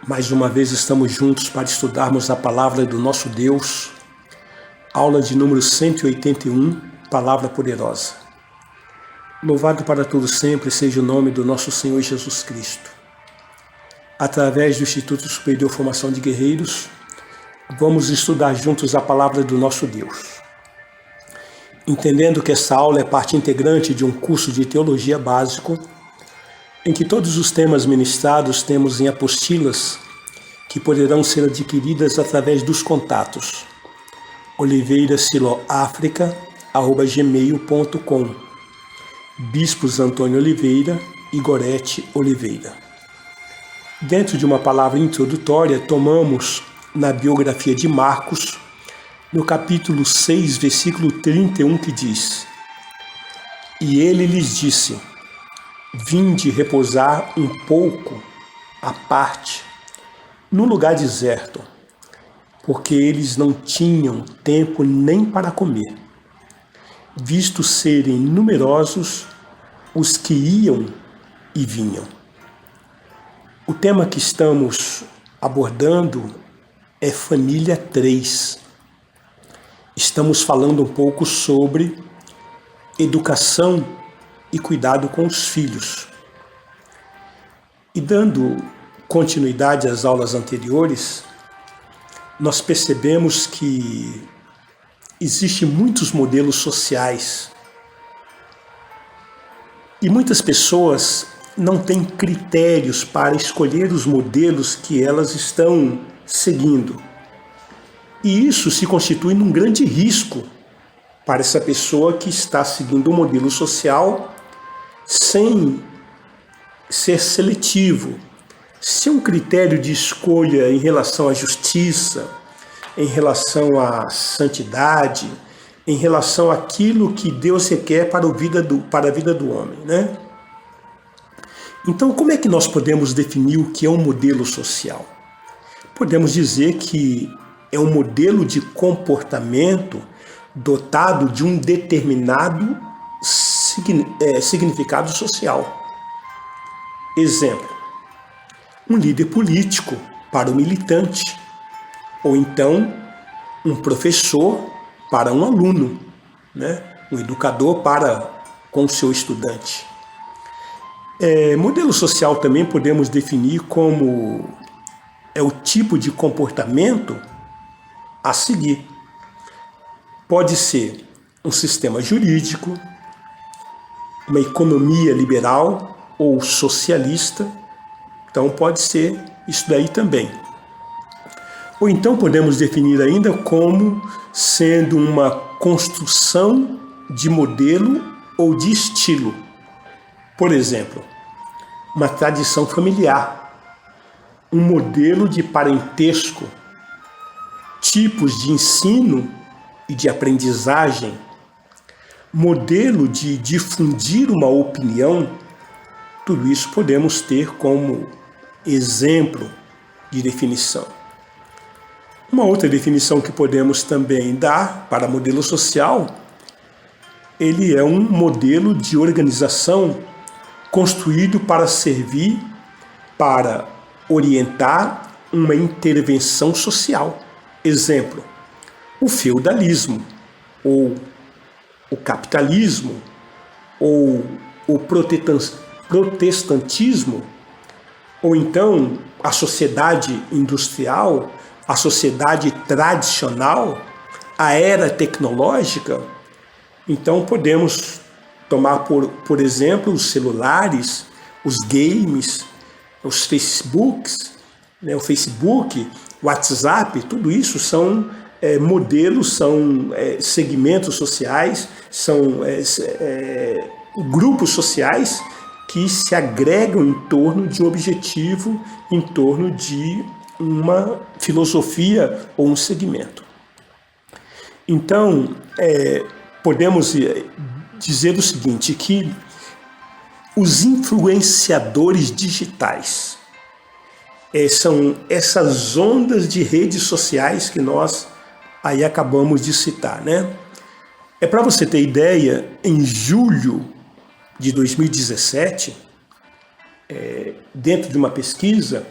Mais uma vez estamos juntos para estudarmos a palavra do nosso Deus. Aula de número 181, Palavra Poderosa. Louvado para todos sempre seja o nome do nosso Senhor Jesus Cristo. Através do Instituto Superior de Formação de Guerreiros, vamos estudar juntos a palavra do nosso Deus. Entendendo que essa aula é parte integrante de um curso de teologia básico, em que todos os temas ministrados temos em apostilas que poderão ser adquiridas através dos contatos oliveirasiloafrica@gmail.com, Bispos Antônio Oliveira e Gorete Oliveira. Dentro de uma palavra introdutória, tomamos na biografia de Marcos, no capítulo 6, versículo 31, que diz: E ele lhes disse: Vinde repousar um pouco à parte, no lugar deserto, porque eles não tinham tempo nem para comer, visto serem numerosos os que iam e vinham. O tema que estamos abordando é família 3. Estamos falando um pouco sobre educação e cuidado com os filhos. E dando continuidade às aulas anteriores, nós percebemos que existem muitos modelos sociais e muitas pessoas não têm critérios para escolher os modelos que elas estão seguindo. E isso se constitui num grande risco para essa pessoa que está seguindo um modelo social sem ser seletivo, sem um critério de escolha em relação à justiça, em relação à santidade, em relação àquilo que Deus requer para a vida do homem, né? Então, como é que nós podemos definir o que é um modelo social? Podemos dizer que é um modelo de comportamento dotado de um determinado significado social. Exemplo: um líder político para o militante, ou então um professor para um aluno, né? Um educador para com o seu estudante. Modelo social também podemos definir como é o tipo de comportamento a seguir. Pode ser um sistema jurídico, uma economia liberal ou socialista. Então pode ser isso daí também. Ou então podemos definir ainda como sendo uma construção de modelo ou de estilo. Por exemplo, uma tradição familiar, um modelo de parentesco, tipos de ensino e de aprendizagem, modelo de difundir uma opinião. Tudo isso podemos ter como exemplo de definição. Uma outra definição que podemos também dar para modelo social, ele é um modelo de organização construído para servir, para orientar uma intervenção social. Exemplo: o feudalismo, ou o capitalismo, ou o protestantismo, ou então a sociedade industrial, a sociedade tradicional, a era tecnológica. Então podemos tomar por exemplo os celulares, os games, os Facebooks, né? O Facebook, o WhatsApp, tudo isso são modelos, são segmentos sociais, são grupos sociais que se agregam em torno de um objetivo, em torno de uma filosofia ou um segmento. Então, podemos dizer o seguinte, que os influenciadores digitais são essas ondas de redes sociais que nós aí acabamos de citar, né? Para você ter ideia, em julho de 2017, dentro de uma pesquisa,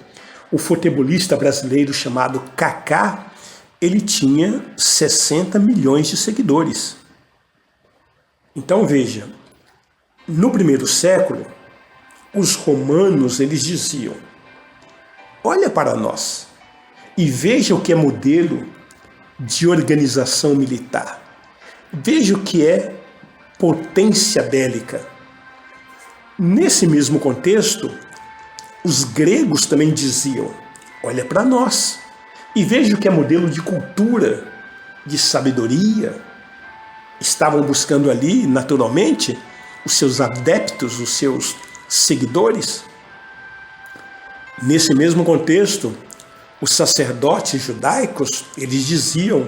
o futebolista brasileiro chamado Kaká, ele tinha 60 milhões de seguidores. Então veja, no primeiro século, os romanos eles diziam: olha para nós e veja o que é modelo de organização militar. Veja o que é potência bélica. Nesse mesmo contexto, os gregos também diziam: olha para nós e veja o que é modelo de cultura, de sabedoria. Estavam buscando ali, naturalmente, os seus adeptos, os seus seguidores. Nesse mesmo contexto, os sacerdotes judaicos, eles diziam: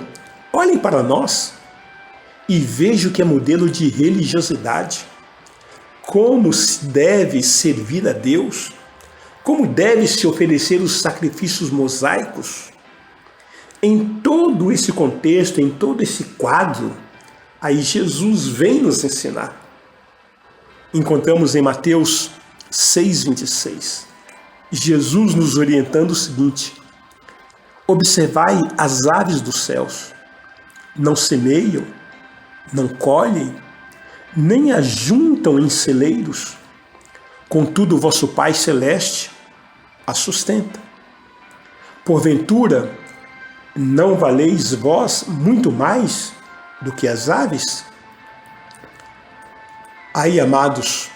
olhem para nós e vejam o que é modelo de religiosidade, como se deve servir a Deus, como deve se oferecer os sacrifícios mosaicos. Em todo esse contexto, em todo esse quadro, aí Jesus vem nos ensinar. Encontramos em Mateus 6,26, Jesus nos orientando o seguinte: observai as aves dos céus, não semeiam, não colhem, nem ajuntam em celeiros, contudo vosso Pai Celeste as sustenta. Porventura, não valeis vós muito mais do que as aves? Aí, amados,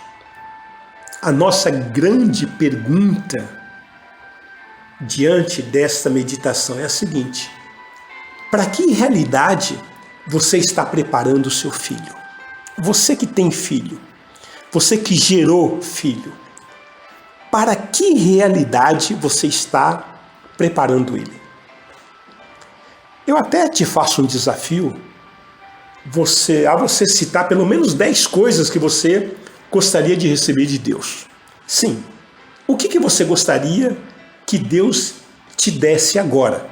a nossa grande pergunta diante desta meditação é a seguinte: para que realidade você está preparando o seu filho? Você que tem filho, você que gerou filho, para que realidade você está preparando ele? Eu até te faço um desafio, a você citar pelo menos 10 coisas que você gostaria de receber de Deus. Sim, o que você gostaria que Deus te desse agora?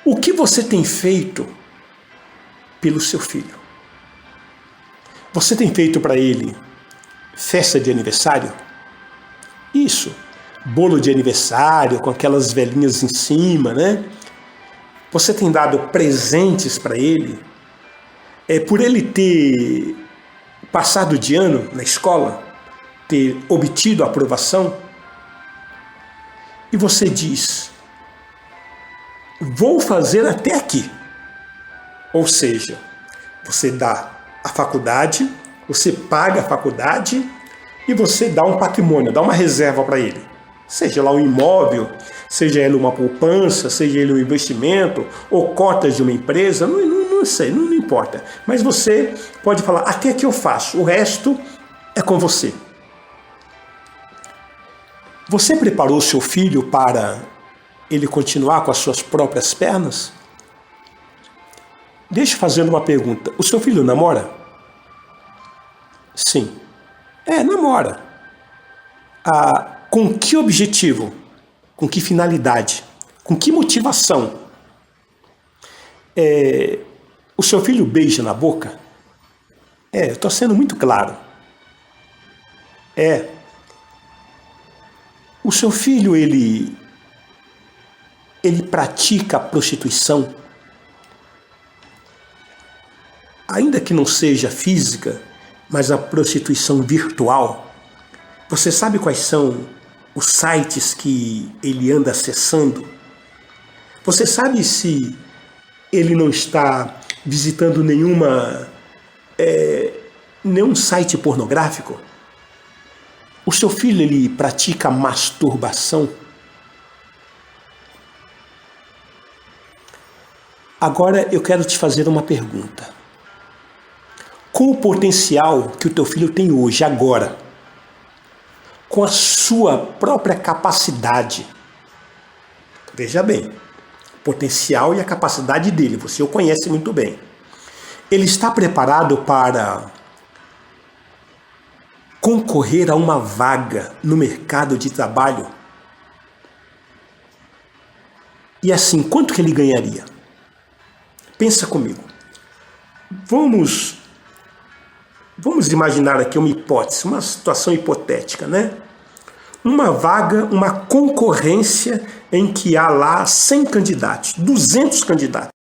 O que você tem feito pelo seu filho? Você tem feito para ele festa de aniversário? Isso, bolo de aniversário com aquelas velhinhas em cima, né? Você tem dado presentes para ele? Por ele ter passado de ano na escola, ter obtido a aprovação? E você diz: vou fazer até aqui. Ou seja, você dá a faculdade, você paga a faculdade e você dá um patrimônio, dá uma reserva para ele. Seja lá um imóvel, seja ele uma poupança, seja ele um investimento, ou cotas de uma empresa, não sei, não importa. Mas você pode falar: até que eu faço, o resto é com você. Você preparou o seu filho para ele continuar com as suas próprias pernas? Deixa eu fazer uma pergunta: o seu filho namora? Sim. Namora. Com que objetivo? Com que finalidade? Com que motivação? O seu filho beija na boca? Eu estou sendo muito claro. O seu filho, ele pratica a prostituição? Ainda que não seja física, mas a prostituição virtual. Você sabe quais são os sites que ele anda acessando? Você sabe se ele não está visitando nenhum site pornográfico? O seu filho, ele pratica masturbação? Agora eu quero te fazer uma pergunta. Com o potencial que o teu filho tem hoje, agora, com a sua própria capacidade, veja bem, o potencial e a capacidade dele, você o conhece muito bem. Ele está preparado para concorrer a uma vaga no mercado de trabalho? E assim, quanto que ele ganharia? Pensa comigo. Vamos imaginar aqui uma hipótese, uma situação hipotética, né? uma vaga, uma concorrência em que há lá 100 candidatos, 200 candidatos.